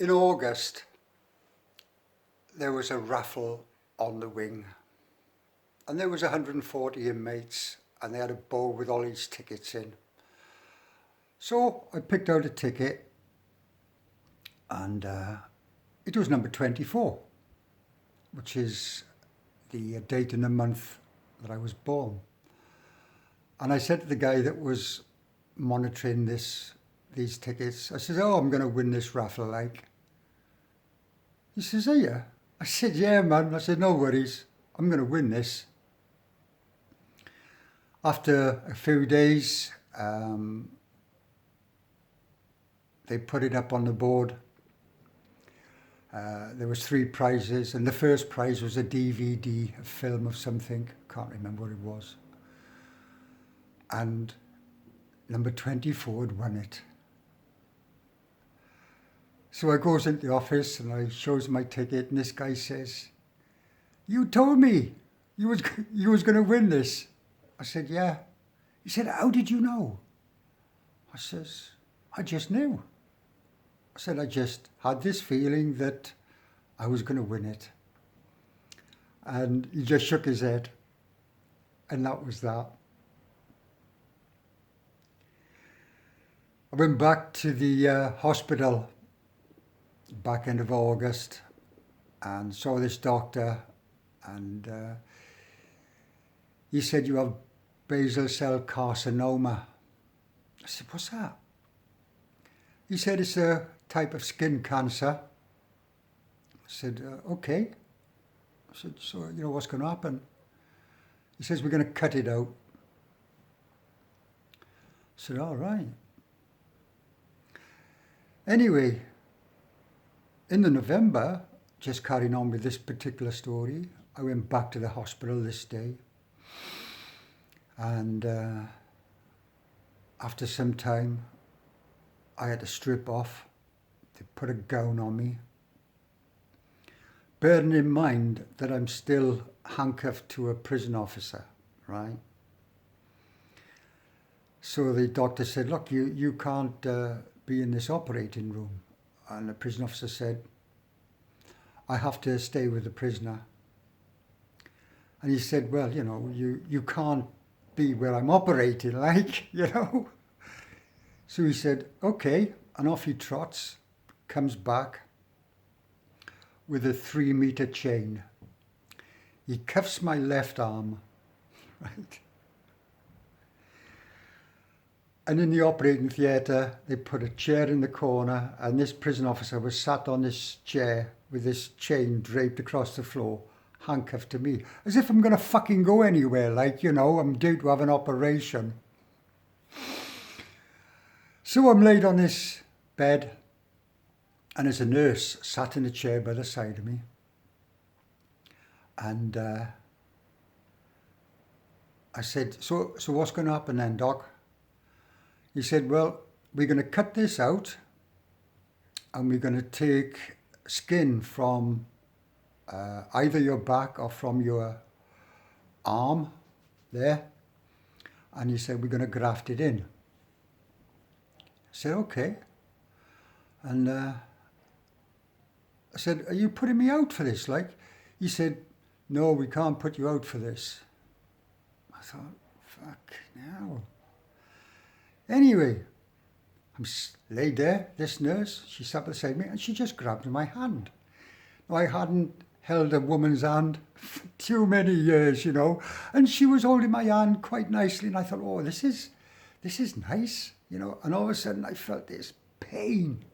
In August, there was a raffle on the wing, and there was 140 inmates, and they had a bowl with all these tickets in. So I picked out a ticket, and it was number 24, which is the date and the month that I was born. And I said to the guy that was monitoring these tickets, I said, "Oh, I'm going to win this raffle, like." He says, "Are you?" I said, "Yeah, man." I said, "No worries, I'm going to win this." After a few days, they put it up on the board. There was 3 prizes, and the first prize was a DVD, a film of something. Can't remember what it was. And number 24 had won it. So I goes into the office and I shows my ticket, and this guy says, "You told me you was going to win this." I said, "Yeah." He said, "How did you know?" I says, "I just knew." I said, "I just had this feeling that I was going to win it." And he just shook his head, and that was that. I went back to the hospital back end of August and saw this doctor, and he said, "You have basal cell carcinoma." I said, "What's that?" He said, "It's a type of skin cancer." I said, "Okay." I said, "So, what's going to happen?" He says, "We're going to cut it out." I said, "All right." Anyway, in the November, just carrying on with this particular story, I went back to the hospital this day, and after some time I had to strip off. They put a gown on me, bearing in mind that I'm still handcuffed to a prison officer, right? So the doctor said, "Look, you can't be in this operating room." And the prison officer said, "I have to stay with the prisoner." And he said, "Well, you can't be where I'm operating, like." So he said, "Okay," and off he trots, comes back with a 3-meter chain. He cuffs my left arm, right? And in the operating theatre, they put a chair in the corner, and this prison officer was sat on this chair with this chain draped across the floor, handcuffed to me, as if I'm going to fucking go anywhere, like, I'm due to have an operation. So I'm laid on this bed, and there's a nurse sat in a chair by the side of me. And I said, so what's going to happen then, Doc?" He said, "Well, we're going to cut this out, and we're going to take skin from either your back or from your arm there." And he said, "We're going to graft it in." I said, "Okay." And I said, "Are you putting me out for this?" Like, he said, "No, we can't put you out for this." I thought, fuck no. Anyway, I'm laid there, this nurse, she sat beside me, and she just grabbed my hand. Now, I hadn't held a woman's hand for too many years, and she was holding my hand quite nicely, and I thought, oh, this is nice, and all of a sudden I felt this pain.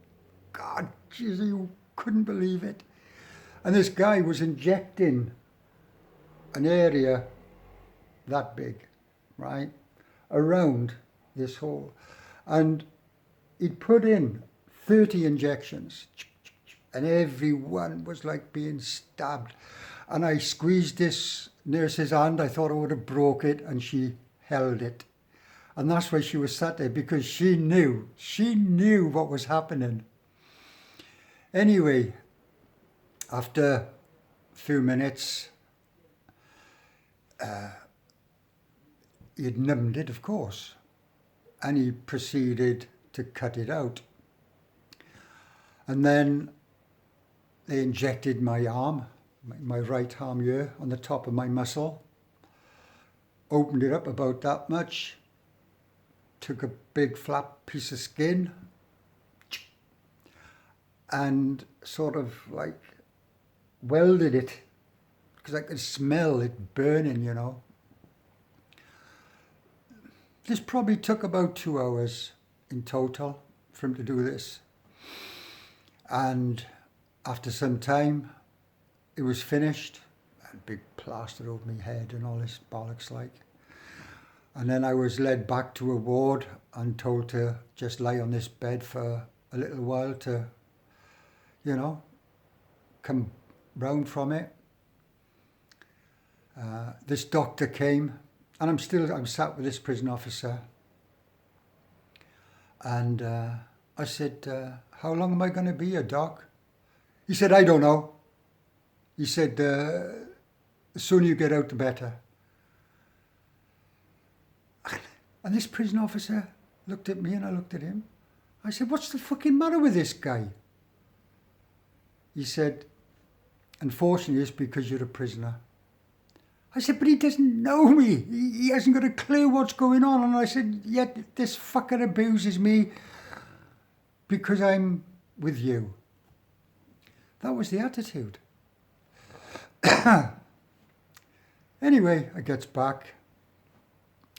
God, geez, you couldn't believe it. And this guy was injecting an area that big, right, around this hole. And he'd put in 30 injections, and every one was like being stabbed. And I squeezed this nurse's hand. I thought I would have broke it, and she held it. And that's why she was sat there, because she knew what was happening. Anyway, after a few minutes, he'd numbed it, of course, and he proceeded to cut it out. And then they injected my arm, my right arm here, on the top of my muscle, opened it up about that much, took a big flat piece of skin and sort of like welded it, because I could smell it burning, you know. This probably took about 2 hours in total for him to do this. And after some time, it was finished. I had a big plaster over my head and all this bollocks like. And then I was led back to a ward and told to just lie on this bed for a little while to, you know, come round from it. This doctor came, and I'm sat with this prison officer. And I said, how long am I going to be here, doc? He said, I don't know. He said, the sooner you get out, the better. And this prison officer looked at me and I looked at him. I said, what's the fucking matter with this guy? He said, unfortunately, it's because you're a prisoner. I said, but he doesn't know me. He hasn't got a clue what's going on. And I said, yet this fucker abuses me because I'm with you. That was the attitude. Anyway, I gets back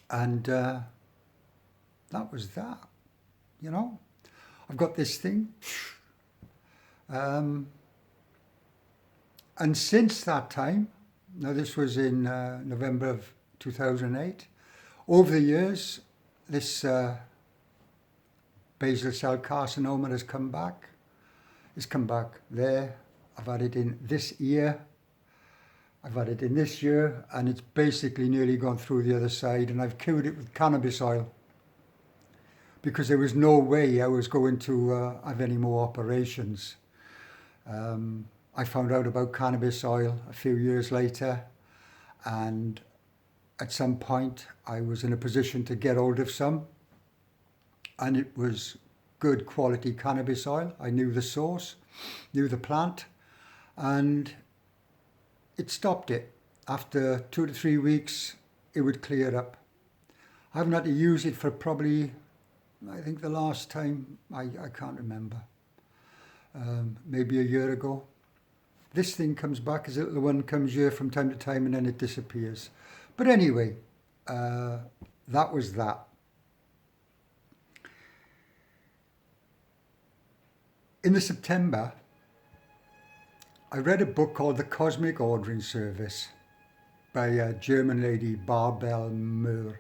and that was that, you know. I've got this thing. And since that time, now this was in November of 2008, over the years, this basal cell carcinoma has come back. It's come back there. I've had it in this year. I've had it in this year, and it's basically nearly gone through the other side, and I've cured it with cannabis oil because there was no way I was going to have any more operations. I found out about cannabis oil a few years later, and at some point I was in a position to get hold of some, and it was good quality cannabis oil. I knew the source, knew the plant, and it stopped it. After 2 to 3 weeks, it would clear up. I haven't had to use it for probably, I think the last time, I can't remember, maybe a year ago. This thing comes back, as a little one comes here from time to time, and then it disappears. But anyway, that was that. In the September, I read a book called The Cosmic Ordering Service by a German lady, Barbel Moore.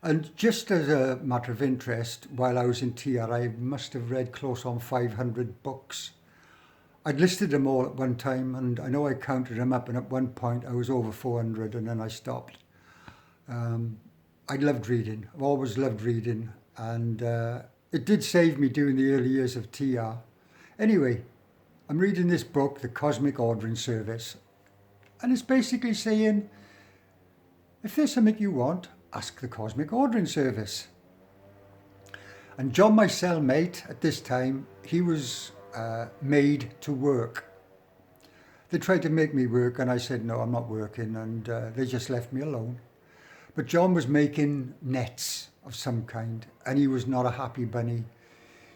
And just as a matter of interest, while I was in TR, I must have read close on 500 books. I'd listed them all at one time, and I know I counted them up, and at one point I was over 400, and then I stopped. I loved reading. I've always loved reading, and it did save me during the early years of TR. Anyway, I'm reading this book, The Cosmic Ordering Service, and it's basically saying, if there's something you want, ask the Cosmic Ordering Service. And John, my cellmate at this time, he was made to work. They tried to make me work, and I said, no, I'm not working, and they just left me alone. But John was making nets of some kind, and he was not a happy bunny.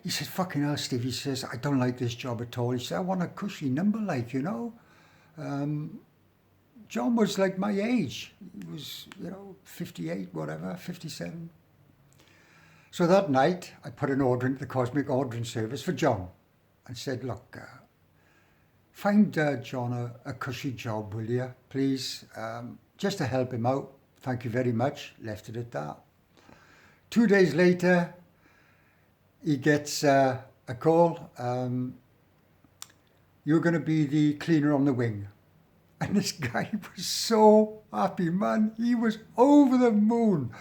He said, fucking hell, Steve, he says, I don't like this job at all. He said, I want a cushy number, like, you know. John was like my age. He was, 58, whatever, 57. So that night, I put an order into the Cosmic Ordering Service for John and said, look, find John a cushy job, will you, please? Just to help him out. Thank you very much. Left it at that. 2 days later, he gets a call. You're going to be the cleaner on the wing. And this guy was so happy, man. He was over the moon.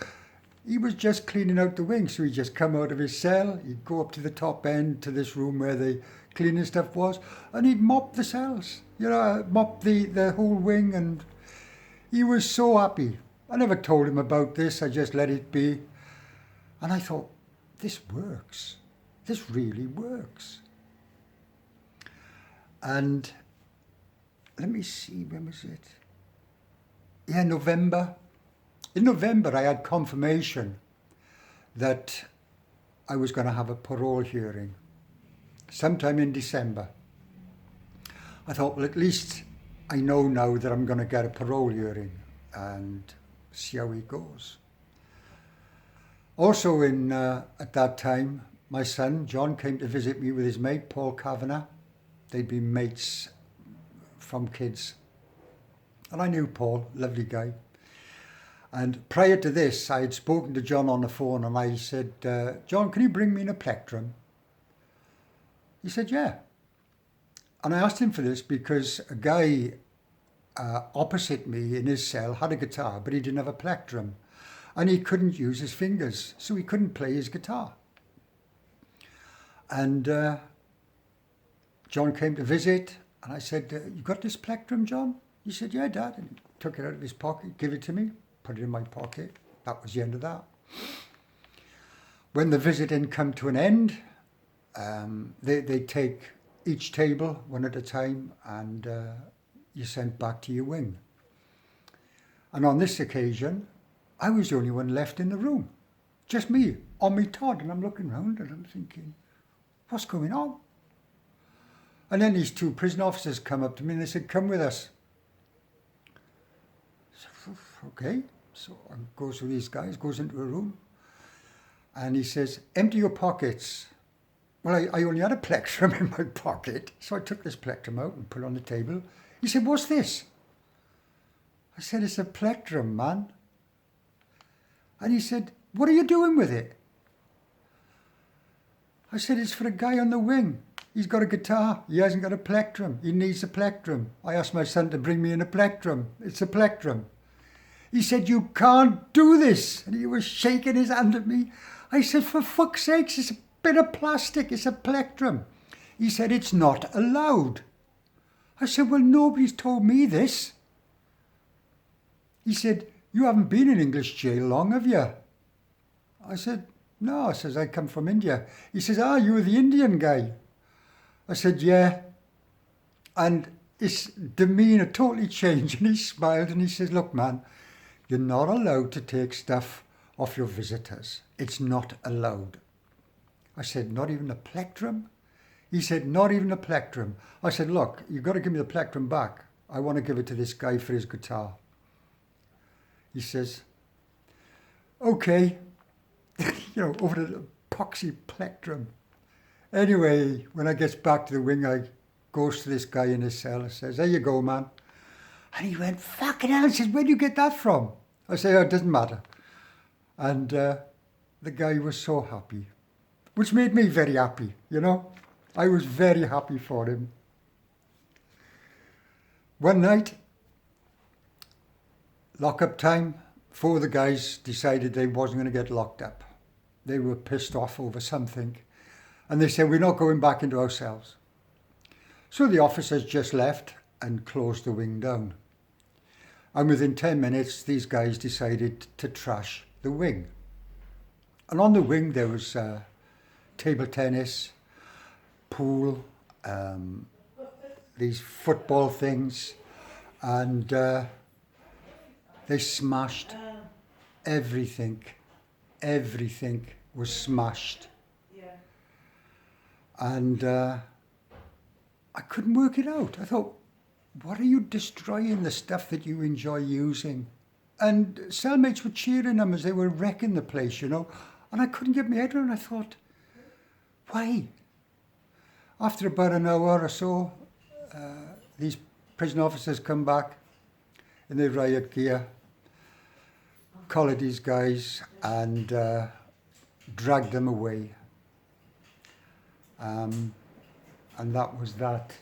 He was just cleaning out the wing. So he'd just come out of his cell. He'd go up to the top end to this room where the cleaning stuff was. And he'd mop the cells, mop the whole wing. And he was so happy. I never told him about this. I just let it be. And I thought, this works. This really works. And let me see, when was it? Yeah, November. In November, I had confirmation that I was going to have a parole hearing sometime in December. I thought, well, at least I know now that I'm going to get a parole hearing and see how it goes. Also, at that time, my son, John, came to visit me with his mate, Paul Kavanagh. They'd been mates from kids. And I knew Paul, lovely guy. And prior to this, I had spoken to John on the phone and I said, John, can you bring me an plectrum? He said, yeah. And I asked him for this because a guy opposite me in his cell had a guitar, but he didn't have a plectrum. And he couldn't use his fingers, so he couldn't play his guitar. And John came to visit, and I said, you got this plectrum, John? He said, yeah, Dad. And he took it out of his pocket, gave it to me, put it in my pocket. That was the end of that. When the visiting come to an end, they take each table one at a time, and you're sent back to your wing. And on this occasion, I was the only one left in the room. Just me, on me Todd, and I'm looking round and I'm thinking, what's going on? And then these two prison officers come up to me and they said, come with us. So, okay, so I goes with these guys, goes into a room, and he says, empty your pockets. Well, I only had a plectrum in my pocket, so I took this plectrum out and put it on the table. He said, what's this? I said, it's a plectrum, man. And he said, what are you doing with it? I said, it's for a guy on the wing. He's got a guitar. He hasn't got a plectrum. He needs a plectrum. I asked my son to bring me in a plectrum. It's a plectrum. He said, you can't do this. And he was shaking his hand at me. I said, for fuck's sakes, it's a bit of plastic. It's a plectrum. He said, it's not allowed. I said, well, nobody's told me this. He said, you haven't been in English jail long, have you? I said, no. I says, I come from India. He says, you were the Indian guy. I said, yeah. And his demeanour totally changed, and he smiled and he says, look, man, you're not allowed to take stuff off your visitors. It's not allowed. I said, not even a plectrum? He said, not even a plectrum. I said, look, you've got to give me the plectrum back. I want to give it to this guy for his guitar. He says, okay, over the epoxy plectrum. Anyway, when I gets back to the wing, I goes to this guy in his cell and says, there you go, man. And he went, fucking hell. He says, where do you get that from? I say, it doesn't matter. And the guy was so happy, which made me very happy, I was very happy for him. One night, lock-up time, 4 of the guys decided they wasn't going to get locked up. They were pissed off over something. And they said, we're not going back into our cells. So the officers just left and closed the wing down. And within 10 minutes, these guys decided to trash the wing. And on the wing, there was table tennis, pool, these football things, and they smashed everything. Everything was smashed. Yeah. And I couldn't work it out. I thought, what are you destroying the stuff that you enjoy using? And cellmates were cheering them as they were wrecking the place, And I couldn't get my head around. I thought, why? After about an hour or so, these prison officers come back in their riot gear, collared these guys and dragged them away. And that was that.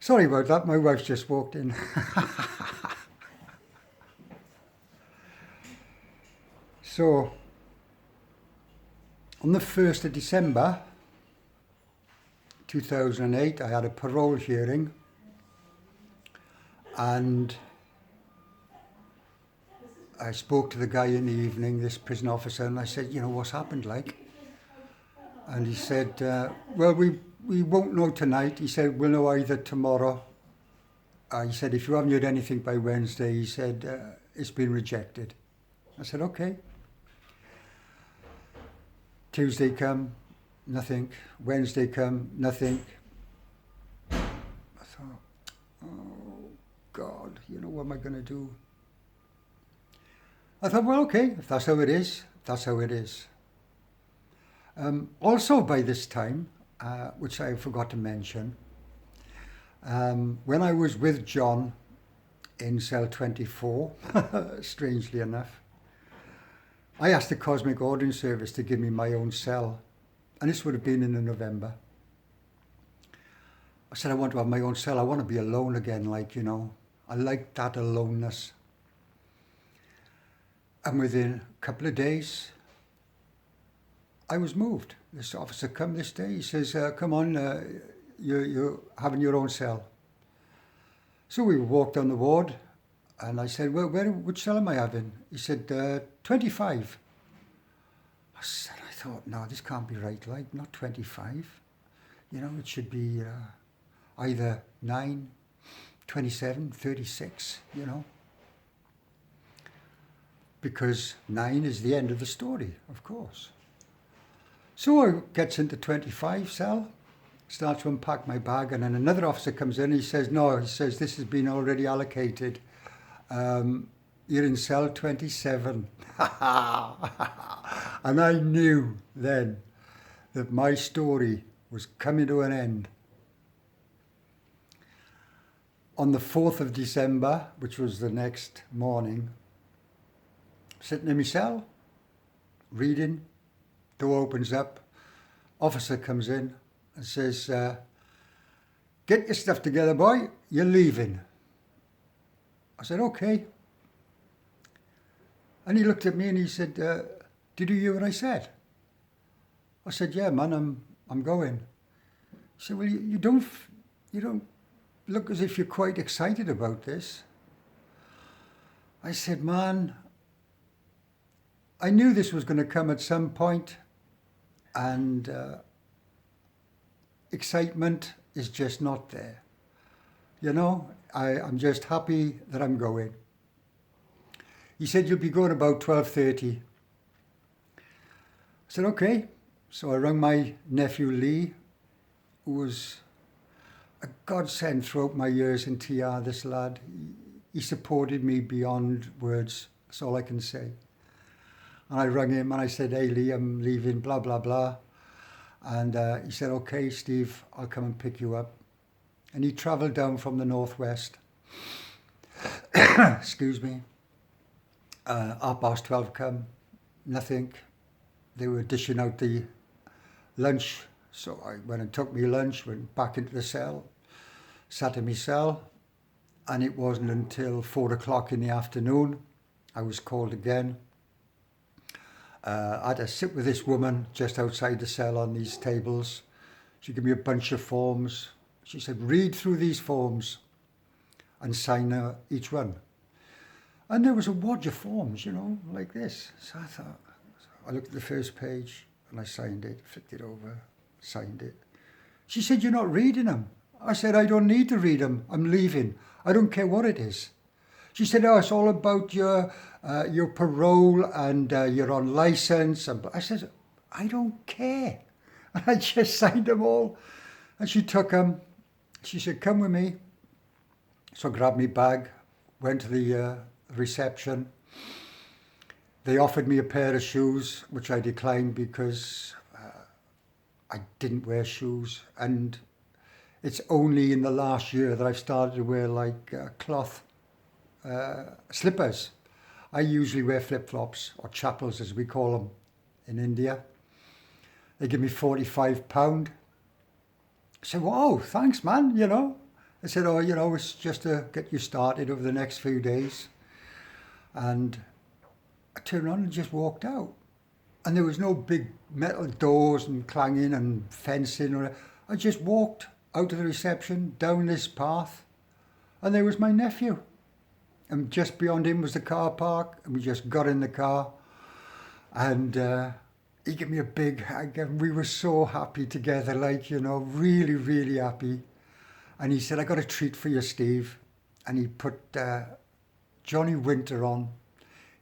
Sorry about that, my wife just walked in. So, on the 1st of December 2008, I had a parole hearing, and I spoke to the guy in the evening, this prison officer, and I said, what's happened, like? And he said, well, we won't know tonight. He said, we'll know either tomorrow. He said, if you haven't heard anything by Wednesday, he said, it's been rejected. I said, okay. Tuesday come, nothing. Wednesday come, nothing. I thought, oh God, what am I going to do? I thought, well, okay, if that's how it is, that's how it is. Also by this time, which I forgot to mention, when I was with John in cell 24, strangely enough, I asked the Cosmic Ordering Service to give me my own cell, and this would have been in November. I said, I want to have my own cell. I want to be alone again, I like that aloneness. And within a couple of days, I was moved. This officer come this day. He says, come on, you're having your own cell. So we walked down the ward, and I said, well, which cell am I having? He said, 25. I thought, no, this can't be right, not 25. It should be either 9, 27, 36, Because 9 is the end of the story, of course. So I gets into 25 cell, start to unpack my bag, and then another officer comes in. He says, no, this has been already allocated. You're in cell 27. And I knew then that my story was coming to an end. On the 4th of December, which was the next morning, sitting in my cell, reading, door opens up, officer comes in and says, get your stuff together, boy, you're leaving. I said, okay. And he looked at me and he said, did you hear what I said? I said, yeah, man, I'm going. He said, well, you don't look as if you're quite excited about this. I said, man, I knew this was going to come at some point, and excitement is just not there. I'm just happy that I'm going. He said, you'll be going about 12:30. I said, okay. So I rang my nephew Lee, who was a godsend throughout my years in TR, this lad. He supported me beyond words. That's all I can say. And I rang him and I said, hey Lee, I'm leaving, blah, blah, blah. And he said, okay, Steve, I'll come and pick you up. And he travelled down from the northwest. Excuse me. 12:30 come, nothing. They were dishing out the lunch. So I went and took me lunch, went back into the cell, sat in my cell. And it wasn't until 4 o'clock in the afternoon, I was called again. I had to sit with this woman just outside the cell on these tables. She gave me a bunch of forms. She said, read through these forms and sign each one. And there was a wad of forms, like this. So I looked at the first page and I signed it, flicked it over, signed it. She said, you're not reading them. I said, I don't need to read them. I'm leaving. I don't care what it is. She said, oh, it's all about your parole and you're on license. I said, I don't care. And I just signed them all. And she took them. She said, come with me. So I grabbed my bag, went to the reception. They offered me a pair of shoes, which I declined because I didn't wear shoes. And it's only in the last year that I've started to wear cloth slippers. I usually wear flip-flops, or chappals as we call them in India. They give me £45. I said, wow, thanks man, I said, oh, it's just to get you started over the next few days. And I turned around and just walked out. And there was no big metal doors and clanging and fencing. I just walked out of the reception, down this path, and there was my nephew. And just beyond him was the car park, and we just got in the car. And he gave me a big hug, and we were so happy together, like, really, really happy. And he said, I got a treat for you, Steve. And he put Johnny Winter on.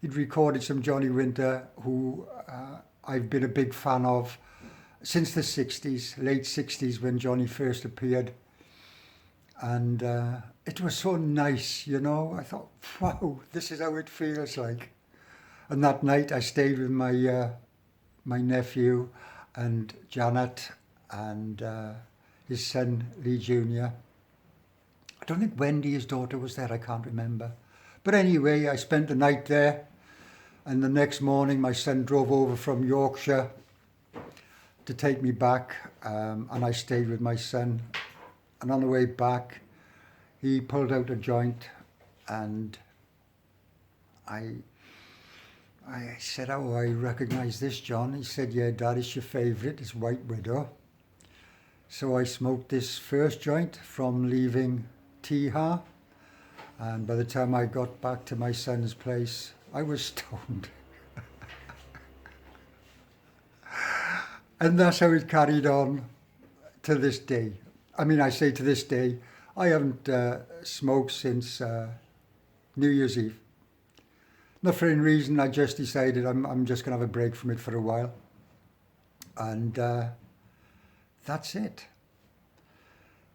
He'd recorded some Johnny Winter, who I've been a big fan of since the 60s, late 60s, when Johnny first appeared. And it was so nice, I thought, wow, this is how it feels like. And that night I stayed with my nephew and Janet and his son, Lee Jr. I don't think Wendy, his daughter, was there. I can't remember. But anyway, I spent the night there. And the next morning, my son drove over from Yorkshire to take me back. And I stayed with my son. And on the way back, he pulled out a joint. And I said, oh, I recognise this, John. He said, yeah, Dad, it's your favourite. It's White Widow. So I smoked this first joint from leaving Tihar, and by the time I got back to my son's place, I was stoned. And that's how it carried on to this day. I mean, I say to this day, I haven't smoked since New Year's Eve. Not for any reason, I just decided I'm just going to have a break from it for a while. And that's it.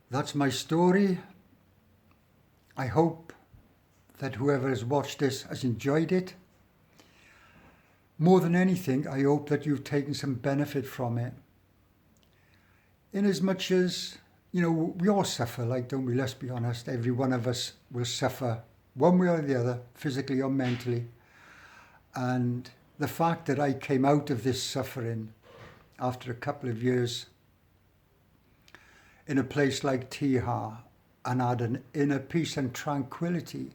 That's my story. I hope that whoever has watched this has enjoyed it. More than anything, I hope that you've taken some benefit from it. In as much as, we all suffer, like, don't we? Let's be honest. Every one of us will suffer one way or the other, physically or mentally. And the fact that I came out of this suffering after a couple of years in a place like Tihar and had an inner peace and tranquility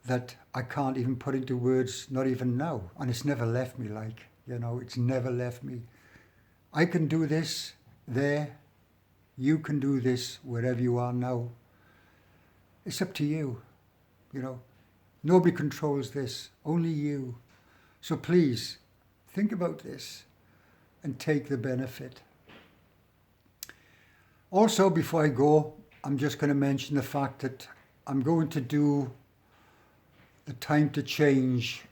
that I can't even put into words, not even now. And it's never left me, it's never left me. I can do this there. You can do this wherever you are now. It's up to you, Nobody controls this, only you. So please, think about this and take the benefit. Also, before I go, I'm just going to mention the fact that I'm going to do the Time to Change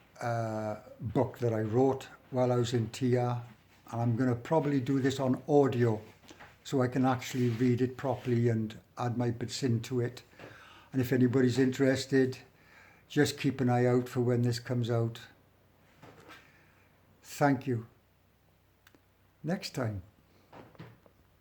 book that I wrote while I was in TR. And I'm going to probably do this on audio so I can actually read it properly and add my bits into it. And if anybody's interested, just keep an eye out for when this comes out. Thank you. Next time.